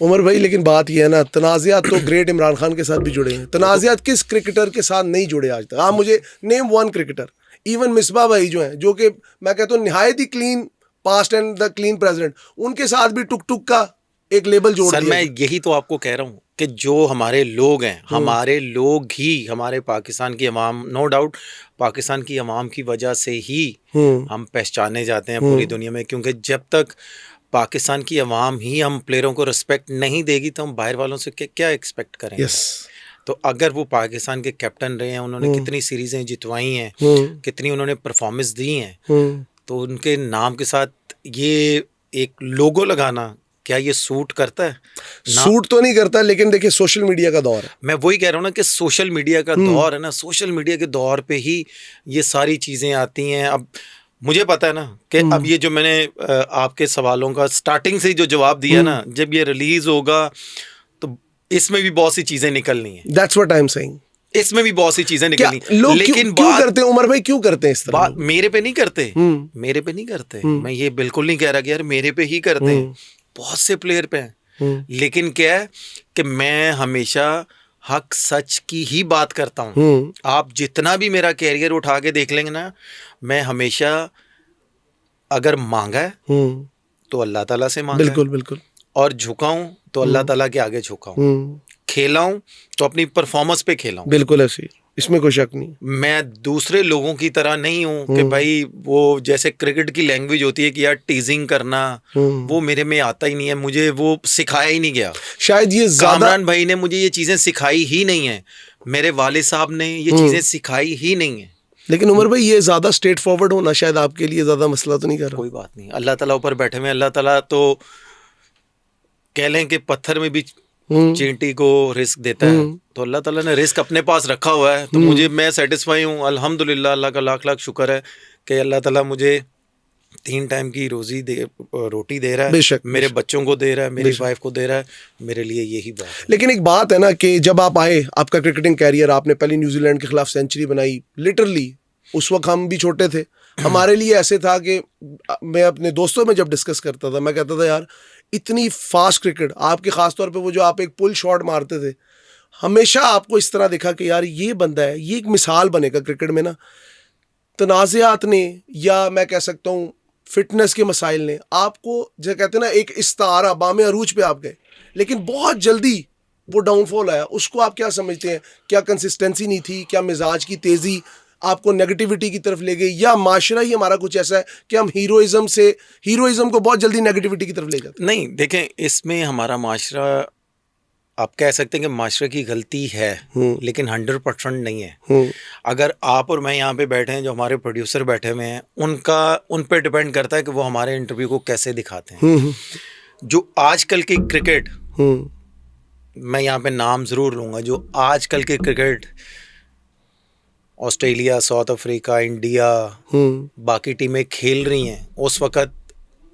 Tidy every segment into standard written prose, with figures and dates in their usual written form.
उमर भाई, लेकिन बात यह है ना, तनाज़ात तो ग्रेट इमरान खान के साथ भी जुड़े हैं। तनाज़ात किस क्रिकेटर के साथ नहीं जुड़े आज तक? आप मुझे name one cricketer. Even Misbah भाई जो हैं, जो कि मैं कहता हूँ निहायत ही clean past and the clean present, उनके साथ भी टुक टुक का एक लेबल जोड़ सर दिया मैं गया। यही तो आपको कह रहा हूँ कि जो हमारे लोग हैं, हमारे लोग ही हमारे पाकिस्तान की अवाम, नो डाउट पाकिस्तान की अवाम की वजह से ही हम पहचाने जाते हैं पूरी दुनिया में, क्योंकि जब तक पाकिस्तान की अवाम ही हम प्लेयरों को रिस्पेक्ट नहीं देगी तो हम बाहर वालों से क्या एक्सपेक्ट करेंगे। यस। तो अगर वो पाकिस्तान के कैप्टन रहे हैं, उन्होंने कितनी सीरीजें जितवाई हैं, कितनी उन्होंने परफॉर्मेंस दी हैं, तो उनके नाम के साथ ये एक लोगो लगाना, क्या ये सूट करता है? सूट तो नहीं करता, लेकिन देखिए सोशल मीडिया का दौर है। मैं वही कह रहा हूँ ना कि सोशल मीडिया का दौर है ना, सोशल मीडिया के दौर पे ही ये सारी चीज़ें आती हैं। अब मुझे पता है ना कि अब ये जो मैंने आपके सवालों का स्टार्टिंग से ही जो जवाब दिया ना, जब ये रिलीज होगा तो इसमें भी बहुत सी चीज़ें निकलनी है। That's what I am saying. इसमें भी बहुत सी चीज़ें निकलनी, लोग लेकिन क्यों करते हैं उमर भाई, क्यों करते हैं इस तरह? बात मेरे पे नहीं करते, मेरे पे नहीं करते। मैं ये बिल्कुल नहीं कह रहा कि यार मेरे पे ही करते हैं, बहुत से प्लेयर पे हैं। लेकिन क्या है कि मैं हमेशा हक सच की ही बात करता हूँ। आप जितना भी मेरा कैरियर उठा के देख लेंगे ना, मैं हमेशा अगर मांगा है तो अल्लाह ताला से मांगा बिल्कुल है, बिल्कुल। और झुकाऊं तो अल्लाह ताला के आगे झुकाऊं, खेलाऊं तो अपनी परफॉर्मेंस पे खेलाऊं। बिल्कुल ऐसी, इसमें कोई शक नहीं। मैं दूसरे लोगों की तरह नहीं हूँ कि भाई वो जैसे क्रिकेट की लैंग्वेज होती है कि यार टीजिंग करना, वो मेरे में आता ही नहीं है, मुझे वो सिखाया ही नहीं गया। शायद ये कामरान भाई ने मुझे ये चीज़ें सिखाई ही नहीं है, मेरे वालिद साहब ने ये चीज़ें सिखाई ही नहीं है। लेकिन उमर भाई ये ज्यादा स्ट्रेट फॉरवर्ड होना शायद आपके लिए ज्यादा मसला तो नहीं कर रहा? कोई बात नहीं, अल्लाह ताला ऊपर बैठे हुए, अल्लाह ताला तो कह लें कि पत्थर में भी चींटी को रिस्क देता है, तो अल्लाह ताला ने रिस्क अपने पास रखा हुआ है। तो मुझे, मैं सेटिस्फाई हूँ अल्हम्दुलिल्लाह, अल्लाह का लाख लाख शुक्र है कि अल्लाह ताला मुझे 3 टाइम की रोटी दे रहा है, बेशक, मेरे बच्चों को दे रहा है, मेरी वाइफ को दे रहा है, मेरे लिए यही बात है। लेकिन एक बात है ना कि जब आप आए, आपका क्रिकेटिंग कैरियर, आपने पहले न्यूजीलैंड के खिलाफ सेंचुरी बनाई, लिटरली उस वक्त हम भी छोटे थे, हमारे लिए ऐसे था कि मैं अपने दोस्तों में जब डिस्कस करता था, मैं कहता था यार इतनी फास्ट क्रिकेट, आपके खास तौर पे वो जो आप एक पुल शॉट मारते थे, हमेशा आपको इस तरह देखा कि यार ये बंदा है, ये एक मिसाल बनेगा क्रिकेट में ना। तनाज़ात ने, या मैं कह सकता हूँ फिटनेस के मसाइल ने आपको, जो कहते हैं ना, एक इस्तारा बामे अरूज पे आप गए, लेकिन बहुत जल्दी वो डाउनफॉल आया। उसको आप क्या समझते हैं? क्या कंसिस्टेंसी नहीं थी? क्या मिजाज की तेज़ी आपको नेगेटिविटी की तरफ ले गई, या माशरा ही हमारा कुछ ऐसा है कि हम हीरोइज्म को बहुत जल्दी नेगेटिविटी की तरफ ले जाते हैं? नहीं, देखें, इसमें हमारा माशरा, आप कह सकते हैं कि माशरे की गलती है, लेकिन 100% नहीं है। अगर आप और मैं यहाँ पे बैठे हैं, जो हमारे प्रोड्यूसर बैठे हुए हैं, उन पे डिपेंड करता है कि वो हमारे इंटरव्यू को कैसे दिखाते हैं। जो आजकल की क्रिकेट, मैं यहाँ पे नाम ज़रूर लूँगा, जो आजकल की cricket Australia, south Africa, India, बाकी टीमें खेल रही हैं, उस वक़्त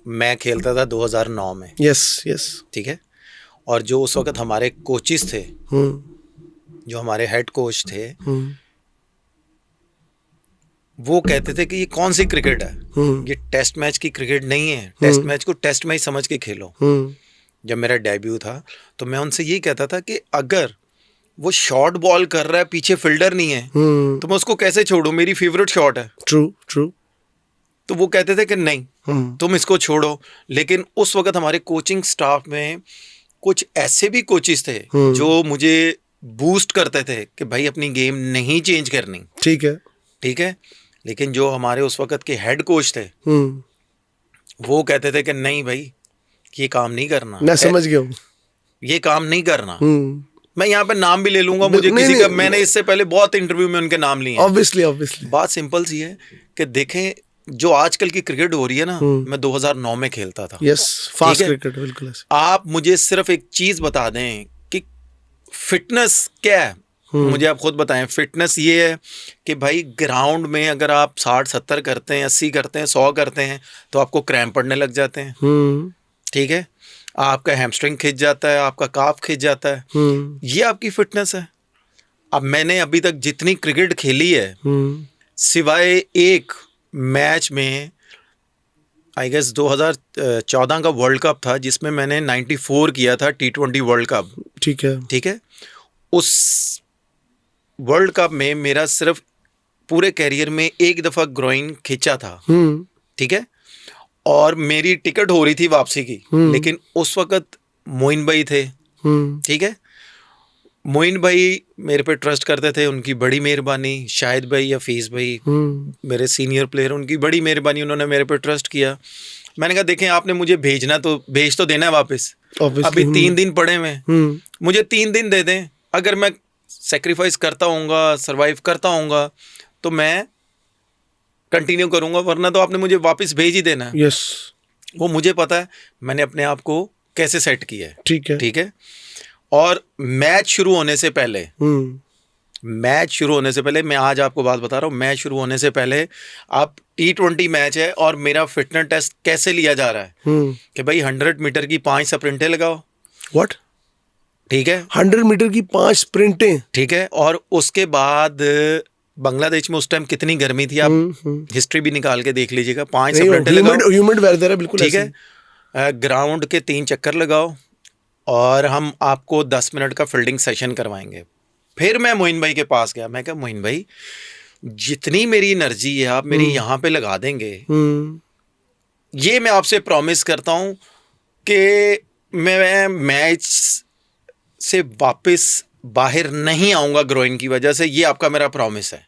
मैं खेलता था 2009 में। यस। ठीक है। और जो उस वक़्त हमारे कोचिस थे, जो हमारे हेड कोच थे, वो कहते थे कि ये कौन सी क्रिकेट है, ये टेस्ट मैच की क्रिकेट नहीं है, टेस्ट मैच को टेस्ट मैच समझ के खेलो। जब मेरा डेब्यू था तो मैं उनसे यही कहता था कि अगर वो शॉर्ट बॉल कर रहा है, पीछे फील्डर नहीं है, तो मैं उसको कैसे छोड़ूं, मेरी फेवरेट शॉट है। ट्रू। तो वो कहते थे कि नहीं, तुम इसको छोड़ो। लेकिन उस वक़्त हमारे कोचिंग स्टाफ में कुछ ऐसे भी कोचिस थे जो मुझे बूस्ट करते थे कि भाई अपनी गेम नहीं चेंज करनी। ठीक है। लेकिन जो हमारे उस वक़्त के हेड कोच थे, वो कहते थे कि नहीं भाई, ये काम नहीं करना। मैं समझ गया हूँ, ये काम नहीं करना। मैं यहाँ पे नाम भी ले लूंगा, मुझे किसी का, मैंने इससे पहले बहुत इंटरव्यू में उनके नाम लिए हैं। ऑब्वियसली। बात सिंपल सी है कि देखें, जो आजकल की क्रिकेट हो रही है ना, मैं 2009 में खेलता था। यस, फास्ट क्रिकेट, बिल्कुल। आप मुझे सिर्फ एक चीज बता दें कि फिटनेस क्या है, मुझे आप खुद बताएं। फिटनेस ये है कि भाई ग्राउंड में अगर आप 60-70 करते हैं, 80 करते हैं, 100 करते हैं, तो आपको क्रैम्प पड़ने लग जाते हैं। ठीक है, आपका हैमस्ट्रिंग खिंच जाता है, आपका काफ खिंच जाता है, ये आपकी फिटनेस है। अब मैंने अभी तक जितनी क्रिकेट खेली है, सिवाय एक मैच में आई गेस 2014 का वर्ल्ड कप था जिसमें मैंने 94 किया था T20 वर्ल्ड कप, ठीक है। ठीक है। उस वर्ल्ड कप में मेरा सिर्फ पूरे कैरियर में एक दफ़ा ग्रोइन खींचा था, ठीक है। और मेरी टिकट हो रही थी वापसी की, लेकिन उस वक्त मोइन भाई थे, ठीक है। मोइन भाई मेरे पे ट्रस्ट करते थे, उनकी बड़ी मेहरबानी। शाहिद भाई या फीस भाई मेरे सीनियर प्लेयर, उनकी बड़ी मेहरबानी, उन्होंने मेरे पे ट्रस्ट किया। मैंने कहा देखें आपने मुझे भेजना तो भेज तो देना है वापस, अभी 3 दिन पड़े हुए हैं, मुझे 3 दिन दे दें। अगर मैं सेक्रीफाइस करता हूँगा, सर्वाइव करता हूँगा तो मैं कंटिन्यू करूँगा, वरना तो आपने मुझे वापस भेज ही देना है। यस, वो मुझे पता है मैंने अपने आप को कैसे सेट किया है, ठीक है। ठीक है। और मैच शुरू होने से पहले, मैं आज आपको बात बता रहा हूँ, मैच शुरू होने से पहले आप T20 मैच है और मेरा फिटनेस टेस्ट कैसे लिया जा रहा है कि भाई 100 मीटर की 5 स्प्रिंटें लगाओ। व्हाट? ठीक है, 100 मीटर की 5 स्प्रिंटें, ठीक है। और उसके बाद बांग्लादेश में उस टाइम कितनी गर्मी थी, आप हिस्ट्री भी निकाल के देख लीजिएगा। 5 स्प्रिंटें लगाओ, ह्यूमिड वेदर है बिल्कुल, ठीक है। ग्राउंड के 3 चक्कर लगाओ और हम आपको 10 मिनट का फील्डिंग सेशन करवाएंगे। फिर मैं मोइन भाई के पास गया, मैं कहा मोइन भाई जितनी मेरी एनर्जी है आप मेरी यहाँ पे लगा देंगे, ये मैं आपसे प्रॉमिस करता हूँ कि मैं मैच से वापस बाहर नहीं आऊँगा ग्रोइन की वजह से, ये आपका मेरा प्रॉमिस है,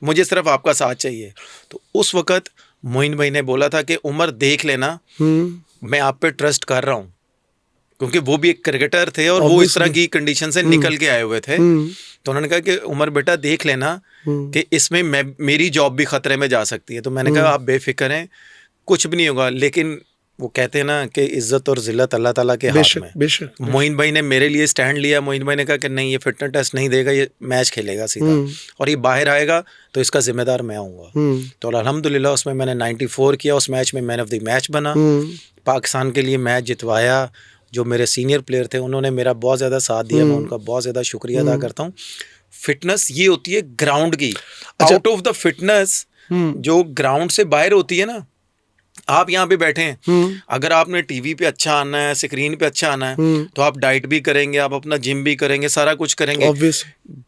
मुझे सिर्फ आपका साथ चाहिए। तो उस वक़्त मोइन भाई ने बोला था कि उमर देख लेना, मैं आप पे ट्रस्ट कर रहा हूँ, क्योंकि वो भी एक क्रिकेटर थे और वो इस तरह की कंडीशन से निकल के आए हुए थे। तो उन्होंने कहा कि उमर बेटा देख लेना कि इसमें मेरी जॉब भी खतरे में जा सकती है। तो मैंने कहा आप बेफिक्र हैं, कुछ भी नहीं होगा। लेकिन वो कहते हैं ना कि इज्जत और जिल्लत अल्लाह ताला के हाथ में। बेशक। मोइन भाई ने मेरे लिए स्टैंड लिया। मोइन भाई ने कहा कि नहीं, ये फिटनेस टेस्ट नहीं देगा, ये मैच खेलेगा सीधा, और ये बाहर आएगा तो इसका जिम्मेदार मैं आऊँगा। तो अल्हम्दुलिल्लाह उसमें मैंने 94 किया, उस मैच में मैन ऑफ द मैच बना, पाकिस्तान के लिए मैच जितवाया। जो मेरे सीनियर प्लेयर थे उन्होंने मेरा बहुत ज़्यादा साथ दिया, मैं उनका बहुत ज़्यादा शुक्रिया अदा करता हूँ। फिटनेस ये होती है ग्राउंड की, आउट ऑफ द फिटनेस जो ग्राउंड से बाहर होती है ना। आप यहाँ पे बैठे हैं, अगर आपने टीवी पे अच्छा आना है, स्क्रीन पे अच्छा आना है, तो आप डाइट भी करेंगे, आप अपना जिम भी करेंगे, सारा कुछ करेंगे।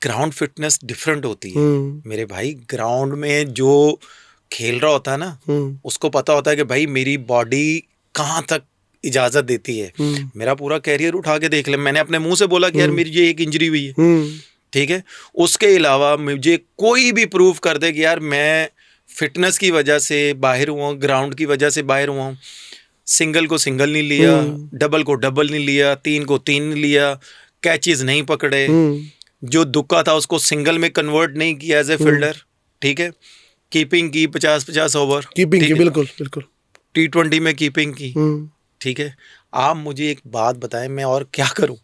ग्राउंड फिटनेस डिफरेंट होती है मेरे भाई। ग्राउंड में जो खेल रहा होता है ना, उसको पता होता है कि भाई मेरी बॉडी कहाँ तक इजाजत देती है। मेरा पूरा कैरियर उठा के देख ले, मैंने अपने मुंह से बोला कि यार मेरी ये एक इंजरी हुई है, ठीक है। उसके अलावा मुझे कोई भी प्रूफ कर दे कि यार मैं फिटनेस की वजह से बाहर हुआ, ग्राउंड की वजह से बाहर हुआ, सिंगल को सिंगल नहीं लिया, डबल को डबल नहीं लिया, 3 को 3 नहीं लिया, कैचेस नहीं पकड़े, जो दुक्का था उसको सिंगल में कन्वर्ट नहीं किया एज ए फील्डर, ठीक है। कीपिंग की 50-50 ओवर, कीपिंग की, बिल्कुल बिल्कुल। T20 में कीपिंग की, ठीक है। आप मुझे एक बात बताएं, मैं और क्या करूं?